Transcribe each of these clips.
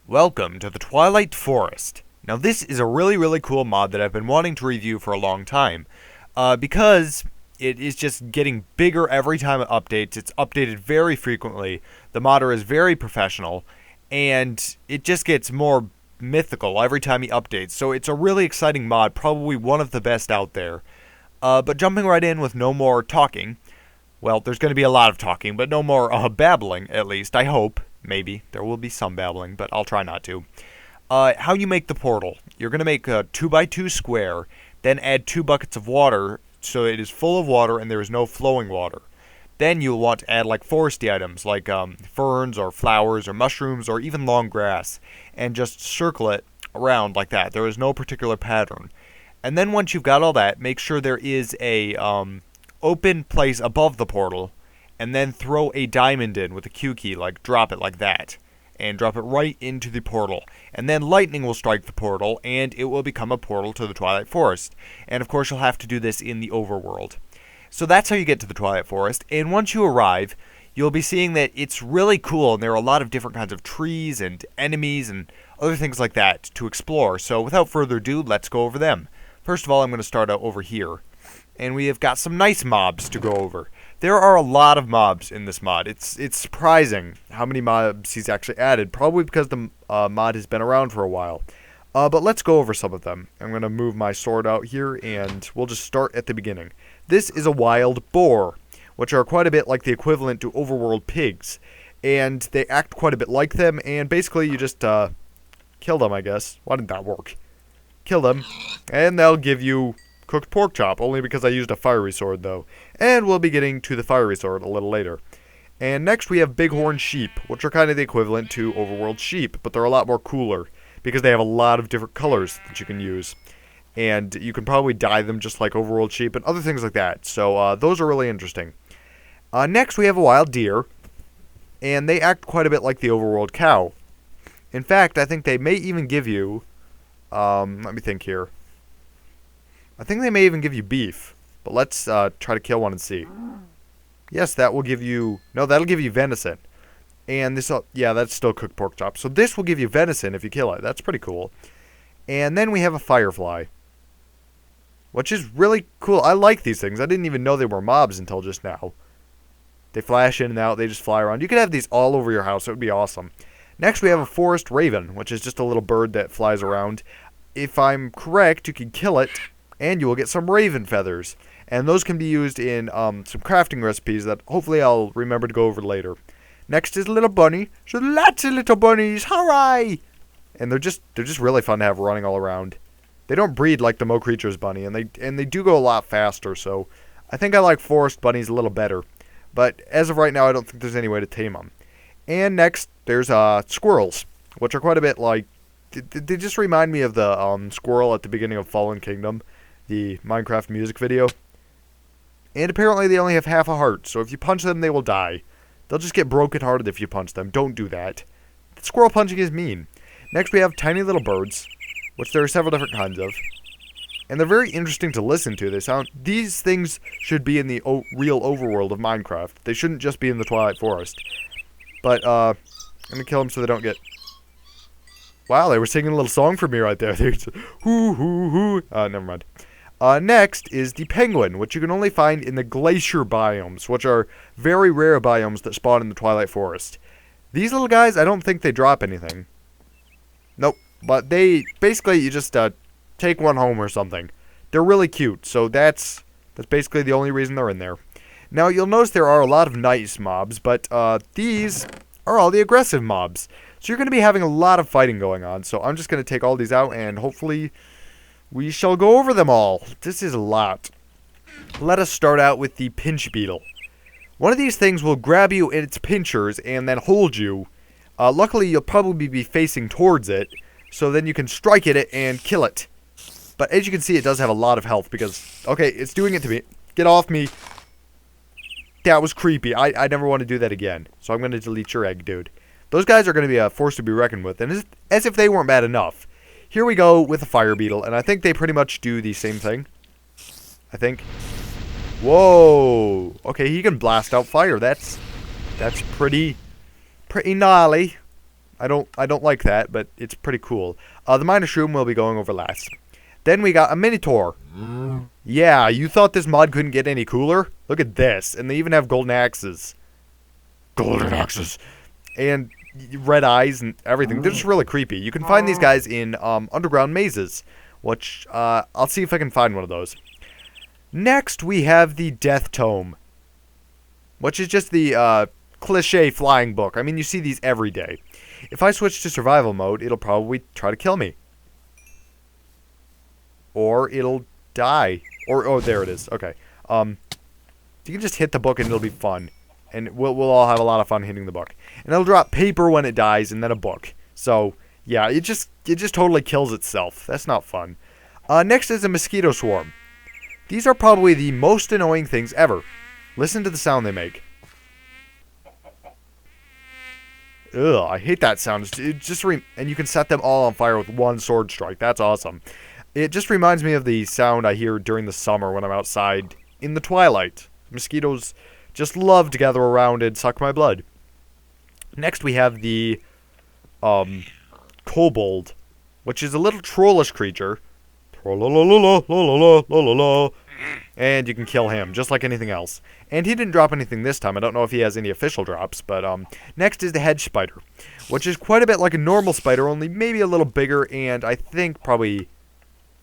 Welcome to the Twilight Forest. Now this is a really cool mod that I've been wanting to review for a long time. Because it is just getting bigger every time it updates. It's updated very frequently. The modder is very professional. And it just gets more mythical every time he updates. So it's a really exciting mod, probably one of the best out there. But jumping right in with no more talking. Well, there's going to be a lot of talking, but no more babbling, at least, I hope. Maybe. There will be some babbling, but I'll try not to. How you make the portal. You're going to make a 2x2 square, then add 2 buckets of water so it is full of water and there is no flowing water. Then you'll want to add like foresty items like ferns or flowers or mushrooms or even long grass and just circle it around like that. There is no particular pattern. And then once you've got all that, make sure there is a open place above the portal, and then throw a diamond in with a Q key, like drop it like that, and drop it right into the portal. And then lightning will strike the portal, and it will become a portal to the Twilight Forest. And of course you'll have to do this in the overworld. So that's how you get to the Twilight Forest, and once you arrive, you'll be seeing that it's really cool, and there are a lot of different kinds of trees and enemies and other things like that to explore. So without further ado, let's go over them. First of all, I'm going to start out over here. And we have got some nice mobs to go over. There are a lot of mobs in this mod. It's surprising how many mobs he's actually added, probably because the mod has been around for a while. But let's go over some of them. I'm going to move my sword out here, and we'll just start at the beginning. This is a wild boar, which are quite a bit like the equivalent to overworld pigs. And they act quite a bit like them, and basically you just kill them, I guess. Why didn't that work? Kill them, and they'll give you cooked pork chop, only because I used a fiery sword, though. And we'll be getting to the fiery sword a little later. And next we have bighorn sheep, which are kind of the equivalent to overworld sheep, but they're a lot more cooler, because they have a lot of different colors that you can use. And you can probably dye them just like overworld sheep, and other things like that. So those are really interesting. Next we have a wild deer, and they act quite a bit like the overworld cow. In fact, I think they may even give you, let me think here. I think they may even give you beef, but let's try to kill one and see. Yes, that will give you, no, that'll give you venison. And this, yeah, that's still cooked pork chop. So this will give you venison if you kill it. That's pretty cool. And then we have a firefly, which is really cool. I like these things. I didn't even know they were mobs until just now. They flash in and out. They just fly around. You could have these all over your house. It would be awesome. Next, we have a forest raven, which is just a little bird that flies around. If I'm correct, you can kill it, and you will get some raven feathers. And those can be used in some crafting recipes that hopefully I'll remember to go over later. Next is a little bunny. So lots of little bunnies. Hooray! And they're just really fun to have running all around. They don't breed like the Mo Creatures bunny, and they do go a lot faster, so I think I like forest bunnies a little better. But as of right now, I don't think there's any way to tame them. And next, there's squirrels, which are quite a bit like, they just remind me of the squirrel at the beginning of Fallen Kingdom, the Minecraft music video. And apparently they only have half a heart, so if you punch them, they will die. They'll just get broken-hearted if you punch them. Don't do that. Squirrel punching is mean. Next, we have tiny little birds, which there are several different kinds of. And they're very interesting to listen to. These things should be in the real overworld of Minecraft. They shouldn't just be in the Twilight Forest. But, I'm going to kill them so they don't get... Wow, they were singing a little song for me right there. They just, hoo, hoo, hoo. Never mind. Next is the penguin, which you can only find in the glacier biomes, which are very rare biomes that spawn in the Twilight Forest. These little guys, I don't think they drop anything. Nope. But they, basically, you just take one home or something. They're really cute, so that's basically the only reason they're in there. Now, you'll notice there are a lot of nice mobs, but these are all the aggressive mobs. So you're going to be having a lot of fighting going on, so I'm just going to take all these out, and hopefully we shall go over them all. This is a lot. Let us start out with the pinch beetle. One of these things will grab you in its pinchers and then hold you. Luckily, you'll probably be facing towards it, so then you can strike at it and kill it. But as you can see, it does have a lot of health because, okay, it's doing it to me. Get off me. That was creepy. I never want to do that again. So I'm going to delete your egg, dude. Those guys are going to be a force to be reckoned with, and as if they weren't bad enough. Here we go with a fire beetle, and I think they pretty much do the same thing. I think. Whoa! Okay, he can blast out fire. That's pretty gnarly. I don't like that, but it's pretty cool. The mine shroom we'll be going over last. Then we got a Minotaur. Yeah, you thought this mod couldn't get any cooler? Look at this, and they even have golden axes. Golden axes. And red eyes and everything. They're just really creepy. You can find these guys in underground mazes, which I'll see if I can find one of those. Next, we have the Death Tome, which is just the cliche flying book. I mean, you see these every day. If I switch to survival mode, it'll probably try to kill me. Or it'll die. Or, oh, there it is. Okay. You can just hit the book and it'll be fun. And we'll all have a lot of fun hitting the book. And it'll drop paper when it dies and then a book. So, yeah, it just totally kills itself. That's not fun. Next is a mosquito swarm. These are probably the most annoying things ever. Listen to the sound they make. Ugh, I hate that sound. And you can set them all on fire with one sword strike. That's awesome. It just reminds me of the sound I hear during the summer when I'm outside in the twilight. Mosquitoes just love to gather around and suck my blood. Next we have the kobold, which is a little trollish creature. And you can kill him, just like anything else. And he didn't drop anything this time. I don't know if he has any official drops. But next is the hedge spider, which is quite a bit like a normal spider, only maybe a little bigger, and I think probably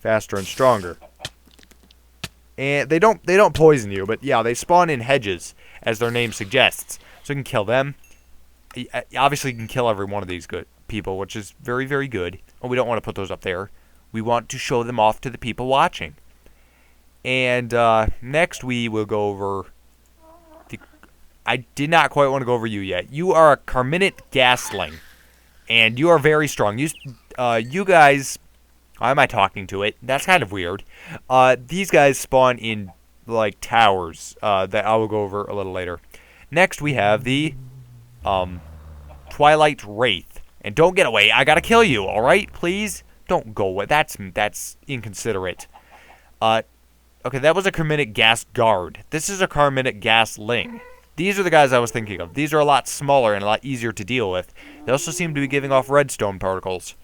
faster and stronger. And they don't poison you, but yeah, they spawn in hedges, as their name suggests. So you can kill them. Obviously, you can kill every one of these good people, which is very, very good. Oh, we don't want to put those up there. We want to show them off to the people watching. And next we will go over I did not quite want to go over you yet. You are a Carminate Ghastling, and you are very strong. You guys, why am I talking to it? That's kind of weird. These guys spawn in like towers that I will go over a little later. Next we have the Twilight Wraith, and don't get away. I gotta kill you. All right, please don't go away. That's inconsiderate. Okay, that was a Carminate Ghast Guard. This is a Carminate Ghastling. These are the guys I was thinking of. These are a lot smaller and a lot easier to deal with. They also seem to be giving off redstone particles.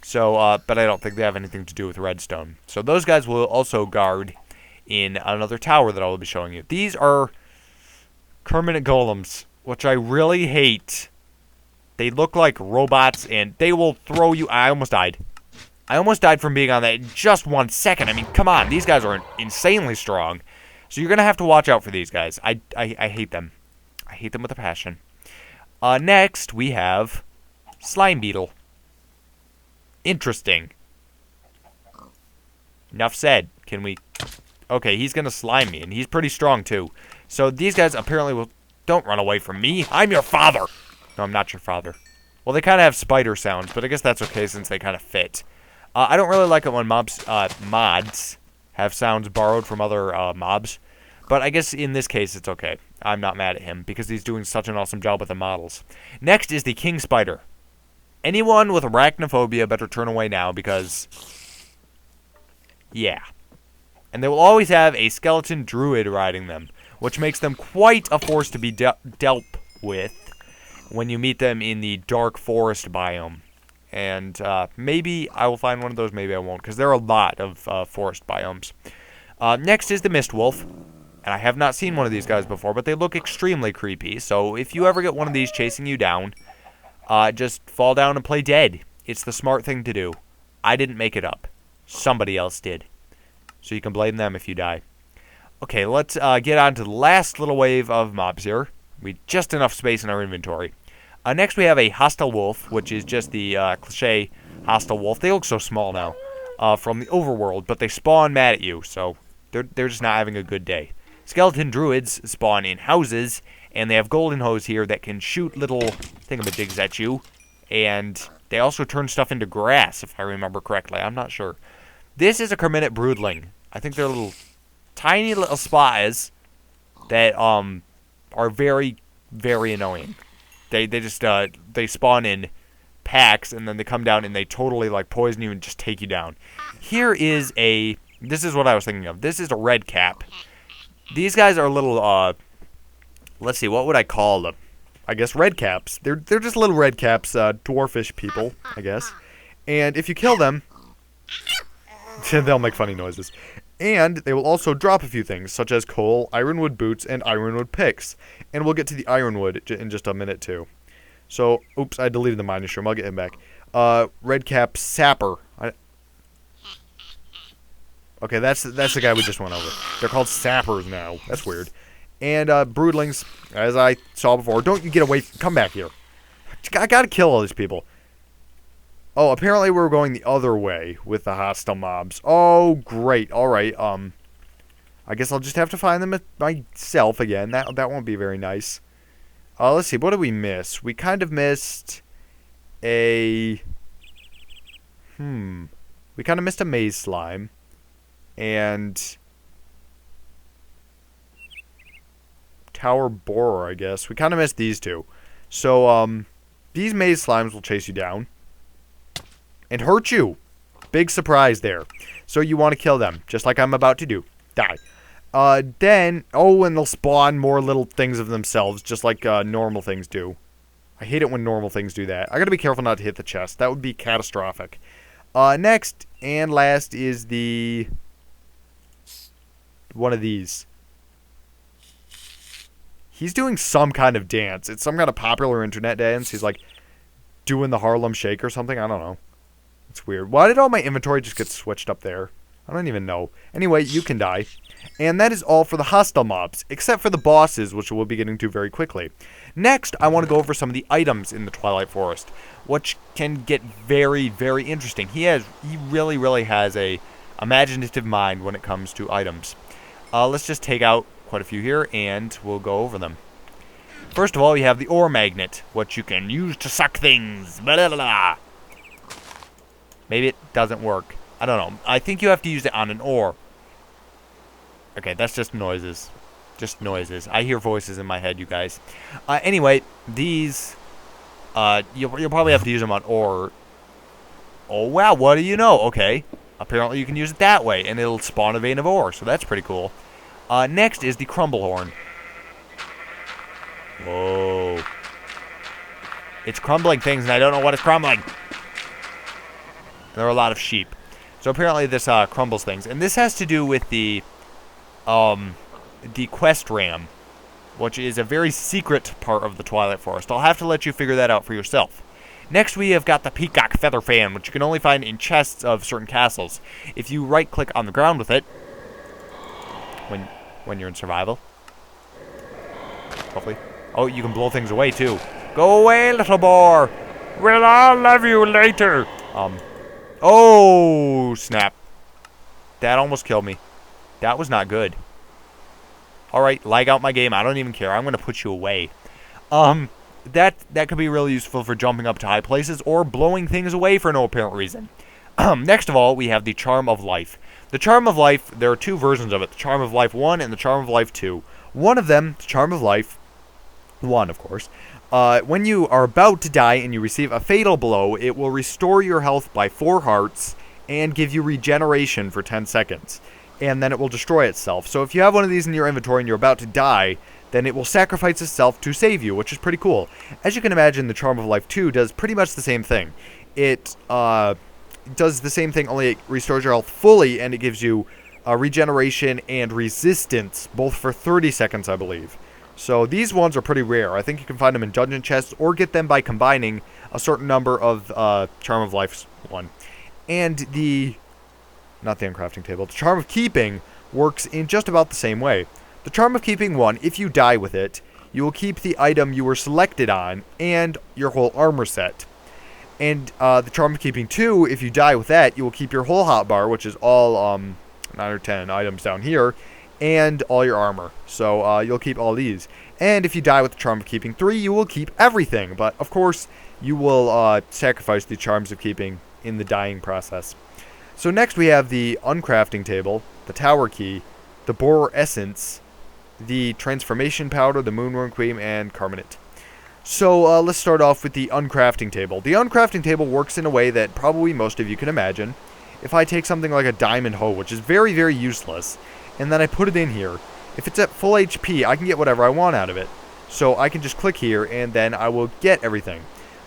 So, but I don't think they have anything to do with redstone. So those guys will also guard in another tower that I will be showing you. These are Carminate Golems, which I really hate. They look like robots, and they will throw you. I almost died. I almost died from being on that in just 1 second. I mean, come on. These guys are insanely strong. So you're going to have to watch out for these guys. I hate them. I hate them with a passion. Next, we have Slime Beetle. Interesting. Enough said. Can we... Okay, he's going to slime me, and he's pretty strong, too. So these guys apparently will... Don't run away from me. I'm your father. No, I'm not your father. Well, they kind of have spider sounds, but I guess that's okay since they kind of fit. I don't really like it when mods have sounds borrowed from other mobs. But I guess in this case, it's okay. I'm not mad at him because he's doing such an awesome job with the models. Next is the King Spider. Anyone with arachnophobia better turn away now because... Yeah. And they will always have a skeleton druid riding them, which makes them quite a force to be dealt with when you meet them in the dark forest biome. And maybe I will find one of those, maybe I won't, because there are a lot of forest biomes. Next is the Mist Wolf. And I have not seen one of these guys before, but they look extremely creepy. So if you ever get one of these chasing you down, just fall down and play dead. It's the smart thing to do. I didn't make it up. Somebody else did. So you can blame them if you die. Okay, let's get on to the last little wave of mobs here. We just enough space in our inventory. Next we have a Hostile Wolf, which is just the cliche Hostile Wolf. They look so small now from the overworld, but they spawn mad at you, so they're just not having a good day. Skeleton Druids spawn in houses, and they have golden hose here that can shoot little thingamajigs at you, and they also turn stuff into grass, if I remember correctly. I'm not sure. This is a Carminate Broodling. I think they're little, tiny little spies that are very, very annoying. They just they spawn in packs, and then they come down and they totally like poison you and just take you down. Here is a... This is what I was thinking of. This is a red cap. These guys are little, let's see, what would I call them? I guess, red caps. They're just little red caps, dwarfish people, I guess. And if you kill them, they'll make funny noises. And they will also drop a few things, such as coal, ironwood boots, and ironwood picks. And we'll get to the ironwood in just a minute, too. So, oops, I deleted the mining shroom. I'll get him back. Red cap sapper. Okay, that's the guy we just went over. They're called sappers now. That's weird. And broodlings, as I saw before. Don't you get away. Come back here. I gotta kill all these people. Oh, apparently we're going the other way with the hostile mobs. Oh, great. All right. I guess I'll just have to find them myself again. That won't be very nice. Let's see. What did we miss? We kind of missed a... We kind of missed a maze slime. And... Tower borer, I guess. We kind of missed these two. So, these maze slimes will chase you down. And hurt you. Big surprise there. So you want to kill them, just like I'm about to do. Die. Then, and they'll spawn more little things of themselves, just like normal things do. I hate it when normal things do that. I gotta be careful not to hit the chest. That would be catastrophic. Next and last is the... one of these. He's doing some kind of dance. It's some kind of popular internet dance. He's like doing the Harlem Shake or something. I don't know. It's weird. Why did all my inventory just get switched up there? I don't even know. Anyway, you can die. And that is all for the hostile mobs, except for the bosses, which we'll be getting to very quickly. Next, I want to go over some of the items in the Twilight Forest, which can get very, very interesting. He really, really has a imaginative mind when it comes to items. Let's just take out quite a few here, and we'll go over them. First of all, you have the ore magnet, which you can use to suck things. Blah, blah, blah. Maybe it doesn't work. I don't know. I think you have to use it on an ore. Okay, that's just noises. Just noises. I hear voices in my head, you guys. Anyway, these... You'll probably have to use them on ore. Oh, wow, what do you know? Okay. Apparently you can use it that way, and it'll spawn a vein of ore, so that's pretty cool. Next is the crumble horn. Whoa. It's crumbling things, and I don't know what it's crumbling. There are a lot of sheep. So apparently this crumbles things. And this has to do with the quest ram, which is a very secret part of the Twilight Forest. I'll have to let you figure that out for yourself. Next we have got the peacock feather fan, which you can only find in chests of certain castles. If you right-click on the ground with it, when you're in survival, hopefully. Oh, you can blow things away too. Go away, little boar. We'll all love you later. Oh, snap. That almost killed me. That was not good. Alright, lag out my game. I don't even care. I'm going to put you away. That could be really useful for jumping up to high places or blowing things away for no apparent reason. Next of all, we have the Charm of Life. The Charm of Life, there are two versions of it. The Charm of Life 1 and the Charm of Life 2. One of them, the Charm of Life 1, of course, when you are about to die and you receive a fatal blow, it will restore your health by 4 hearts and give you regeneration for 10 seconds. And then it will destroy itself. So if you have one of these in your inventory and you're about to die, then it will sacrifice itself to save you, which is pretty cool. As you can imagine, the Charm of Life 2 does pretty much the same thing. It does the same thing, only it restores your health fully, and it gives you regeneration and resistance, both for 30 seconds, I believe. So these ones are pretty rare. I think you can find them in dungeon chests or get them by combining a certain number of Charm of Life's one. And not the uncrafting table, the Charm of Keeping works in just about the same way. The Charm of Keeping 1, if you die with it, you will keep the item you were selected on and your whole armor set. And the Charm of Keeping 2, if you die with that, you will keep your whole hotbar, which is all 9 or 10 items down here, and all your armor. So you'll keep all these. And if you die with the Charm of Keeping 3, you will keep everything. But, of course, you will sacrifice the Charms of Keeping in the dying process. So next we have the uncrafting table, the tower key, the borer essence, the transformation powder, the moonworm cream, and carbonate. So let's start off with the uncrafting table. The uncrafting table works in a way that probably most of you can imagine. If I take something like a diamond hoe, which is very, very useless, and then I put it in here, if it's at full HP, I can get whatever I want out of it. So I can just click here, and then I will get everything.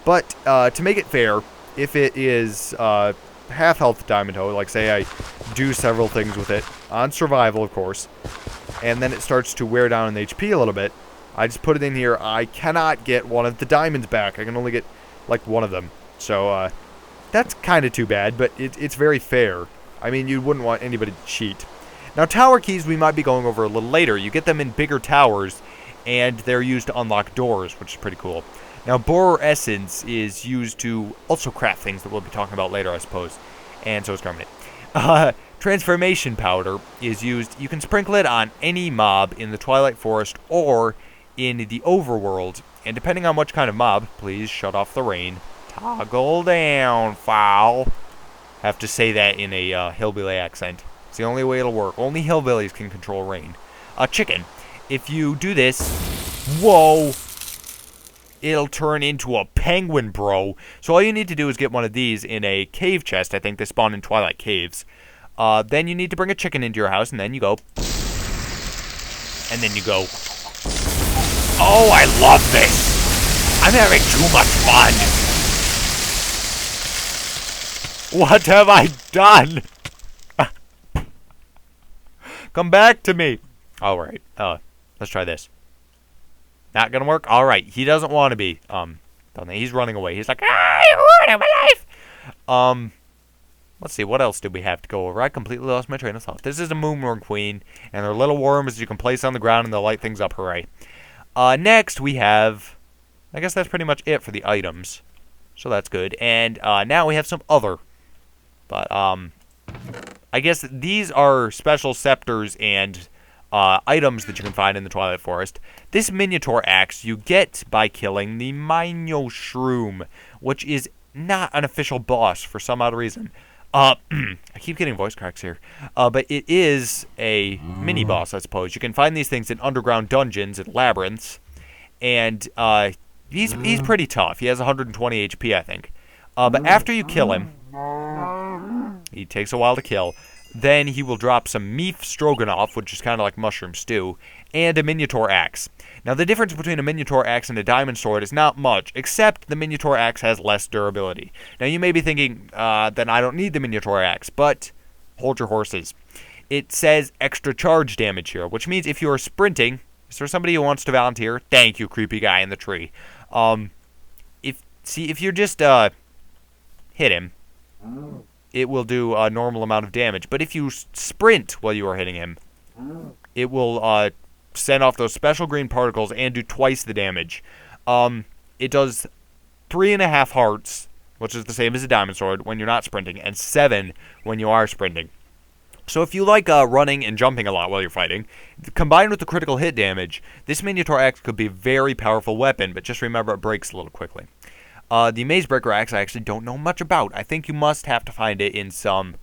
But to make it fair, if it is half health diamond hoe, like say I do several things with it, on survival of course, and then it starts to wear down in the HP a little bit, I just put it in here. I cannot get one of the diamonds back. I can only get like one of them. So that's kind of too bad, but it's very fair. I mean, you wouldn't want anybody to cheat. Now, tower keys we might be going over a little later. You get them in bigger towers, and they're used to unlock doors, which is pretty cool. Now, borer essence is used to also craft things that we'll be talking about later, I suppose. And so is carbonate. Transformation powder is used. You can sprinkle it on any mob in the Twilight Forest or in the overworld. And depending on which kind of mob, please shut off the rain. Toggle down, foul. Have to say that in a hillbilly accent. It's the only way it'll work. Only hillbillies can control rain. Chicken. If you do this, whoa, it'll turn into a penguin, bro. So all you need to do is get one of these in a cave chest. I think they spawn in Twilight caves. Then you need to bring a chicken into your house, and then you go. And then you go. Oh, I love this. I'm having too much fun. What have I done? Come back to me. All right. Let's try this. Not gonna work. All right. He doesn't want to be. He's running away. He's like, you're ruining my life. Let's see. What else did we have to go over? I completely lost my train of thought. This is a moonworm queen, and they're little worms you can place on the ground, and they'll light things up. Hooray. Next we have. I guess that's pretty much it for the items. So that's good. And now we have some other. But I guess these are special scepters and items that you can find in the Twilight Forest. This Minotaur axe you get by killing the Mino Shroom, which is not an official boss for some odd reason. I keep getting voice cracks here. But it is a mini-boss, I suppose. You can find these things in underground dungeons and labyrinths. And he's pretty tough. He has 120 HP, I think. But after you kill him, he takes a while to kill. Then he will drop some meat stroganoff, which is kind of like mushroom stew, and a Minotaur axe. Now, the difference between a Minotaur axe and a diamond sword is not much, except the Minotaur axe has less durability. Now, you may be thinking, then I don't need the Minotaur axe, but hold your horses. It says extra charge damage here, which means if you are sprinting, is there somebody who wants to volunteer? Thank you, creepy guy in the tree. If you just hit him, it will do a normal amount of damage. But if you sprint while you are hitting him, it will send off those special green particles and do twice the damage. It does 3.5 hearts, which is the same as a diamond sword when you're not sprinting, and 7 when you are sprinting. So if you like running and jumping a lot while you're fighting, combined with the critical hit damage, this Minotaur axe could be a very powerful weapon, but just remember it breaks a little quickly. The Maze Breaker axe I actually don't know much about. I think you must have to find it in some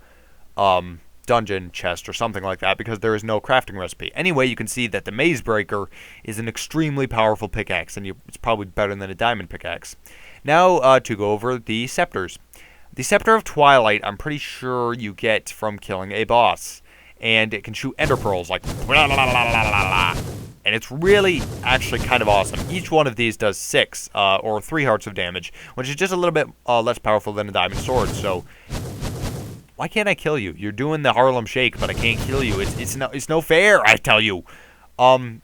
dungeon chest or something like that because there is no crafting recipe. Anyway, you can see that the Maze Breaker is an extremely powerful pickaxe, and it's probably better than a diamond pickaxe. Now to go over the scepters. The Scepter of Twilight, I'm pretty sure you get from killing a boss. And it can shoot ender pearls, like, blah, blah, blah, blah, blah. And it's really, actually kind of awesome. Each one of these does 6, or 3 hearts of damage, which is just a little bit less powerful than a diamond sword, so why can't I kill you? You're doing the Harlem Shake, but I can't kill you. It's no fair, I tell you.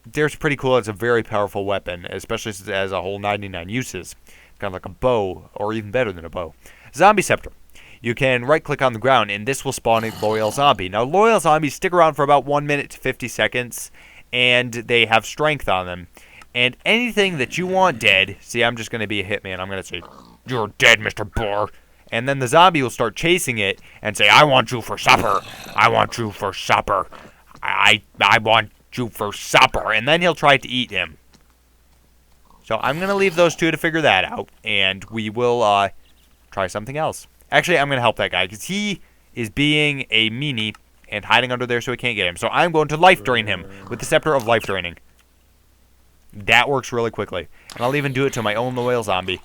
There's pretty cool. It's a very powerful weapon, especially since it has a whole 99 uses. Kind of like a bow, or even better than a bow. Zombie Scepter. You can right-click on the ground, and this will spawn a Loyal Zombie. Now, Loyal Zombies stick around for about 1 minute to 50 seconds, and they have strength on them. And anything that you want dead, see, I'm just going to be a hitman. I'm going to say, "You're dead, Mr. Boar." And then the zombie will start chasing it and say, "I want you for supper. I want you for supper. I want you for supper." And then he'll try to eat him. So I'm going to leave those two to figure that out, and we will try something else. Actually, I'm going to help that guy, because he is being a meanie and hiding under there so we can't get him. So I'm going to life drain him with the Scepter of Life Draining. That works really quickly. And I'll even do it to my own loyal zombie.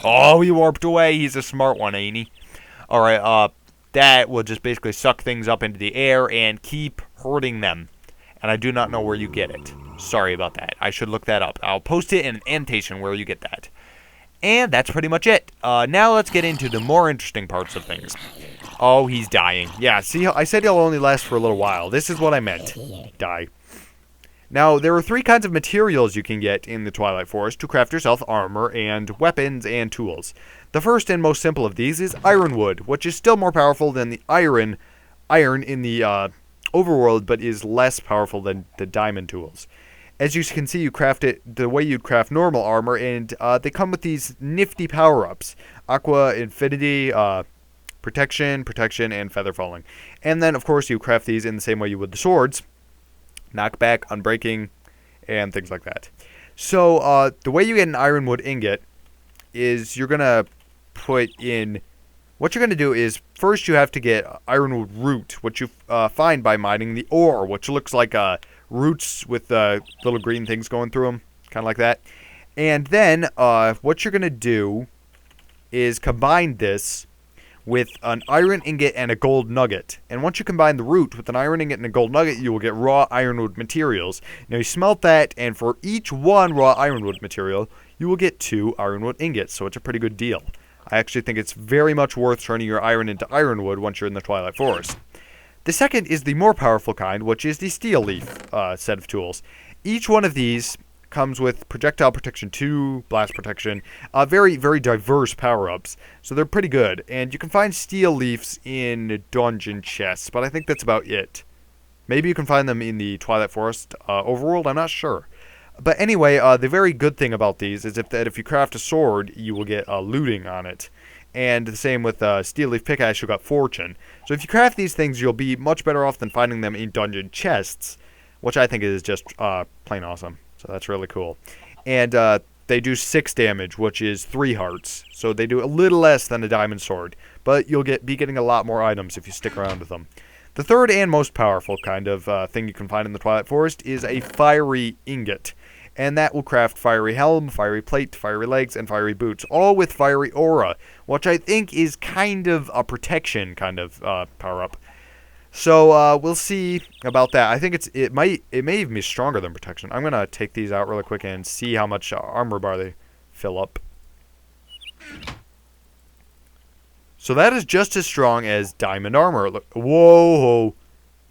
Oh, he warped away. He's a smart one, ain't he? Alright, that will just basically suck things up into the air and keep hurting them. And I do not know where you get it. Sorry about that. I should look that up. I'll post it in an annotation where you get that. And that's pretty much it. Now let's get into the more interesting parts of things. Oh, he's dying. Yeah, see, I said he'll only last for a little while. This is what I meant. Die. Now, there are 3 kinds of materials you can get in the Twilight Forest to craft yourself armor and weapons and tools. The first and most simple of these is ironwood, which is still more powerful than the iron in the overworld, but is less powerful than the diamond tools. As you can see, you craft it the way you'd craft normal armor, and they come with these nifty power-ups. Aqua, Infinity, Protection, and Feather Falling. And then, of course, you craft these in the same way you would the swords. Knockback, Unbreaking, and things like that. So, the way you get an ironwood ingot is you're going to put in... What you're going to do is, first you have to get ironwood root, which you find by mining the ore, which looks like roots with little green things going through them, kind of like that. And then, what you're going to do is combine this with an iron ingot and a gold nugget. And once you combine the root with an iron ingot and a gold nugget, you will get raw ironwood materials. Now you smelt that, and for each one raw ironwood material, you will get 2 ironwood ingots, so it's a pretty good deal. I actually think it's very much worth turning your iron into ironwood once you're in the Twilight Forest. The second is the more powerful kind, which is the steel leaf set of tools. Each one of these comes with projectile protection 2, blast protection, very, very diverse power-ups, so they're pretty good. And you can find steel leaves in dungeon chests, but I think that's about it. Maybe you can find them in the Twilight Forest overworld, I'm not sure. But anyway, the very good thing about these is that if you craft a sword, you will get looting on it. And the same with steel leaf pickaxe, you'll get fortune. So if you craft these things, you'll be much better off than finding them in dungeon chests, which I think is just plain awesome. So that's really cool. And they do 6 damage, which is 3 hearts. So they do a little less than a diamond sword. But you'll be getting a lot more items if you stick around with them. The third and most powerful kind of thing you can find in the Twilight Forest is a fiery ingot. And that will craft fiery helm, fiery plate, fiery legs, and fiery boots. All with fiery aura, which I think is kind of a protection kind of power-up. So we'll see about that. I think it may even be stronger than protection. I'm gonna take these out really quick and see how much armor bar they fill up. So that is just as strong as diamond armor. Look, whoa,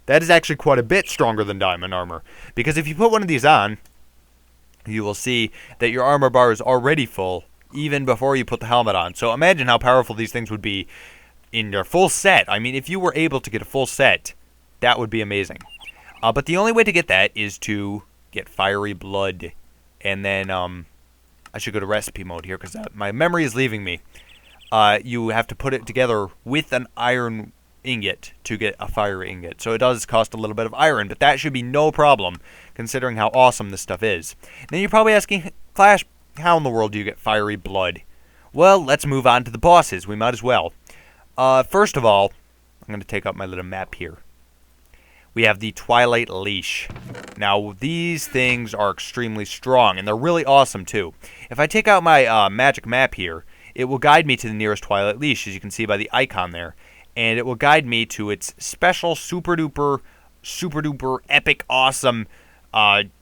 that is actually quite a bit stronger than diamond armor. Because if you put one of these on, you will see that your armor bar is already full even before you put the helmet on. So imagine how powerful these things would be in your full set. I mean, if you were able to get a full set, that would be amazing. But the only way to get that is to get fiery blood. And then I should go to recipe mode here because my memory is leaving me. You have to put it together with an iron ingot to get a fiery ingot. So it does cost a little bit of iron, but that should be no problem considering how awesome this stuff is. Then you're probably asking, Flash, how in the world do you get fiery blood? Well, let's move on to the bosses. We might as well. First of all, I'm going to take up my little map here. We have the Twilight Leash. Now, these things are extremely strong, and they're really awesome, too. If I take out my magic map here, it will guide me to the nearest Twilight Leash, as you can see by the icon there. And it will guide me to its special super duper, epic, awesome,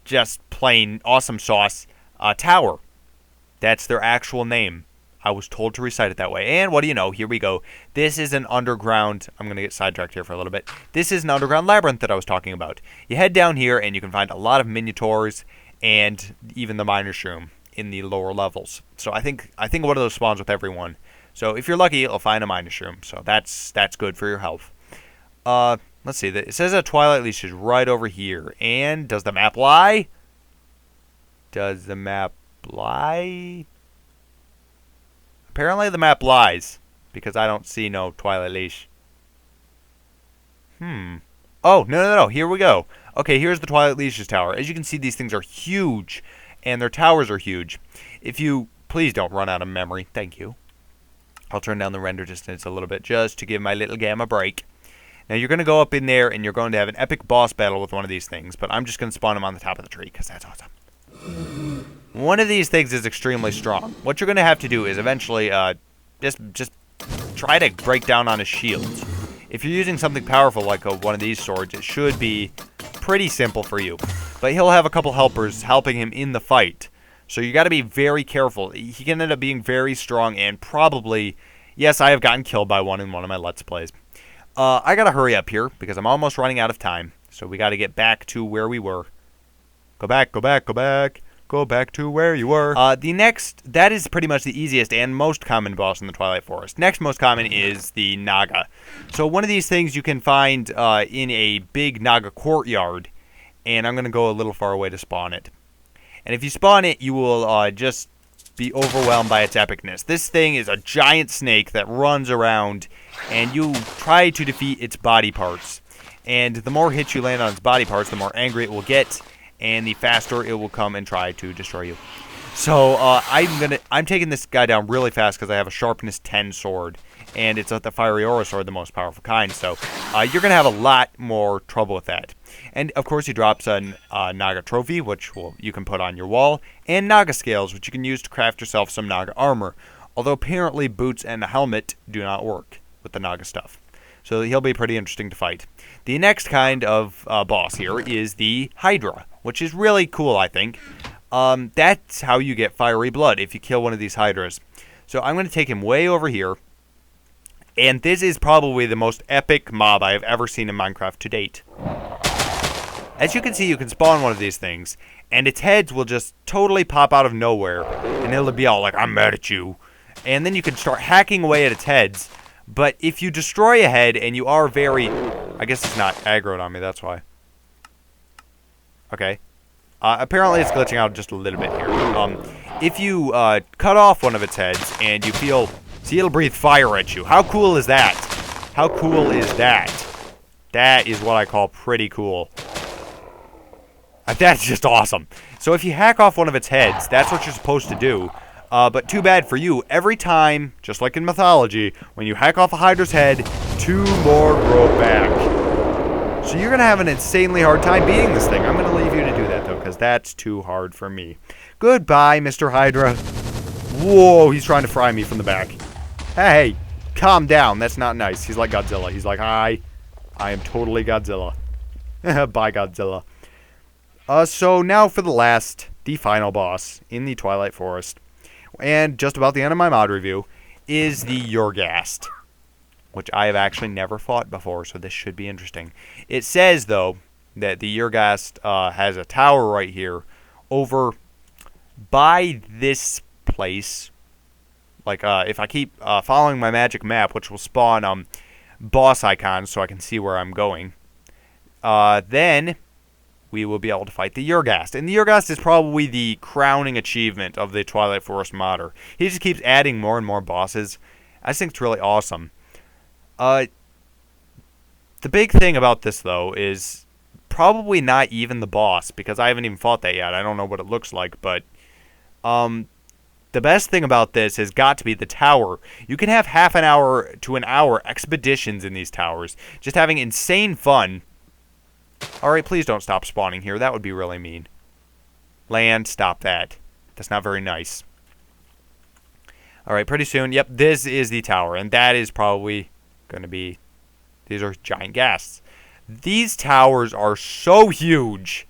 just plain awesome sauce tower. That's their actual name. I was told to recite it that way. And what do you know? Here we go. This is an underground... I'm going to get sidetracked here for a little bit. This is an underground labyrinth that I was talking about. You head down here and you can find a lot of minotaurs and even the miner shroom in the lower levels. So I think one of those spawns with everyone. So if you're lucky, you'll find a miner shroom. So that's good for your health. Let's see. It says that Twilight Leash is right over here. And does the map lie? Does the map lie? Apparently the map lies, because I don't see no Twilight Leash. Oh, no. Here we go. Okay, here's the Twilight Leash's tower. As you can see, these things are huge, and their towers are huge. If you... Please don't run out of memory. Thank you. I'll turn down the render distance a little bit, just to give my little game a break. Now, you're going to go up in there, and you're going to have an epic boss battle with one of these things, but I'm just going to spawn them on the top of the tree, because that's awesome. One of these things is extremely strong. What you're going to have to do is eventually just try to break down on his shields. If you're using something powerful like one of these swords, it should be pretty simple for you. but he'll have a couple helpers helping him in the fight. So you got to be very careful. He can end up being very strong and probably, yes, I have gotten killed by one in one of my Let's Plays. I got to hurry up here because I'm almost running out of time. So we got to get back to where we were. Go back, go back, go back. Go back to where you were. That is pretty much the easiest and most common boss in the Twilight Forest. Next most common is the Naga. So one of these things you can find in a big Naga courtyard, and I'm going to go a little far away to spawn it. And if you spawn it, you will just be overwhelmed by its epicness. This thing is a giant snake that runs around, and you try to defeat its body parts. And the more hits you land on its body parts, the more angry it will get, and the faster it will come and try to destroy you. So I'm taking this guy down really fast because I have a sharpness 10 sword, and it's the fiery aura sword, the most powerful kind. So you're gonna have a lot more trouble with that. And of course, he drops a Naga trophy, which you can put on your wall, and Naga scales, which you can use to craft yourself some Naga armor. Although apparently boots and a helmet do not work with the Naga stuff. So he'll be pretty interesting to fight. The next kind of boss here is the Hydra, which is really cool, I think. That's how you get fiery blood, if you kill one of these Hydras. So I'm going to take him way over here. And this is probably the most epic mob I have ever seen in Minecraft to date. As you can see, you can spawn one of these things, and its heads will just totally pop out of nowhere. And it'll be all like, I'm mad at you. And then you can start hacking away at its heads. But if you destroy a head and you are very... I guess it's not aggroed on me, that's why. Okay. Apparently it's glitching out just a little bit here. If you cut off one of its heads and you feel... See, it'll breathe fire at you. How cool is that? How cool is that? That is what I call pretty cool. That's just awesome. So if you hack off one of its heads, that's what you're supposed to do. But too bad for you, every time, just like in mythology, when you hack off a Hydra's head, 2 more grow back. So you're going to have an insanely hard time beating this thing. I'm going to leave you to do that, though, because that's too hard for me. Goodbye, Mr. Hydra. Whoa, he's trying to fry me from the back. Hey, calm down. That's not nice. He's like Godzilla. He's like, I am totally Godzilla. Bye, Godzilla. So now for the final boss in the Twilight Forest. And just about the end of my mod review is the Ur-Ghast, which I have actually never fought before, so this should be interesting. It says, though, that the Ur-Ghast has a tower right here over by this place. Like, if I keep following my magic map, which will spawn boss icons so I can see where I'm going, then we will be able to fight the Ur-Ghast. And the Ur-Ghast is probably the crowning achievement of the Twilight Forest modder. He just keeps adding more and more bosses. I just think it's really awesome. The big thing about this, though, is probably not even the boss, because I haven't even fought that yet. I don't know what it looks like, but the best thing about this has got to be the tower. You can have half an hour to an hour expeditions in these towers, just having insane fun. Alright, please don't stop spawning here. That would be really mean. Land, stop that. That's not very nice. Alright, pretty soon, yep, this is the tower. And that is probably going to be... These are giant ghasts. These towers are so huge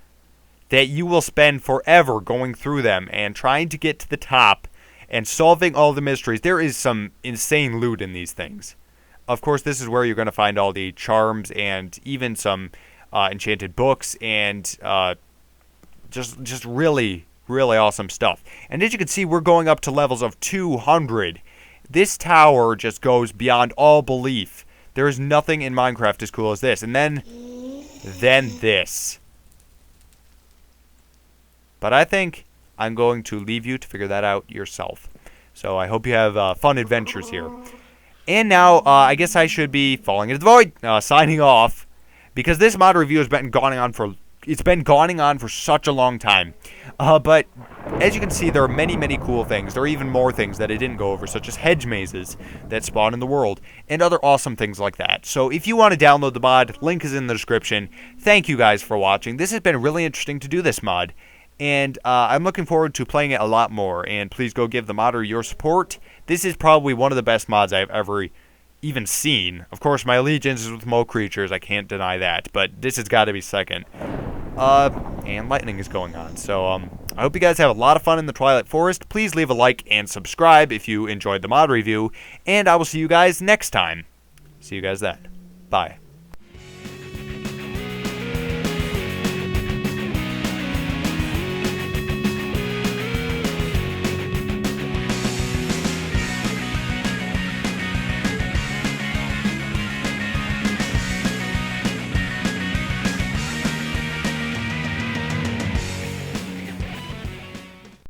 that you will spend forever going through them and trying to get to the top and solving all the mysteries. There is some insane loot in these things. Of course, this is where you're going to find all the charms and even some... enchanted books and just really, really awesome stuff. And as you can see, we're going up to levels of 200. This tower just goes beyond all belief. There is nothing in Minecraft as cool as this. And then this. But I think I'm going to leave you to figure that out yourself. So I hope you have fun adventures here. And now, I guess I should be falling into the void, signing off. Because this mod review has been going on for such a long time. But as you can see, there are many, many cool things. There are even more things that I didn't go over, such as hedge mazes that spawn in the world, and other awesome things like that. So if you want to download the mod, link is in the description. Thank you guys for watching. This has been really interesting to do this mod, and I'm looking forward to playing it a lot more. And please go give the modder your support. This is probably one of the best mods I've ever even seen. Of course, my allegiance is with Mo Creatures. I can't deny that, but this has got to be second. and lightning is going on. So I hope you guys have a lot of fun in the Twilight Forest. Please leave a like and subscribe if you enjoyed the mod review, and I will see you guys next time. See you guys then. Bye.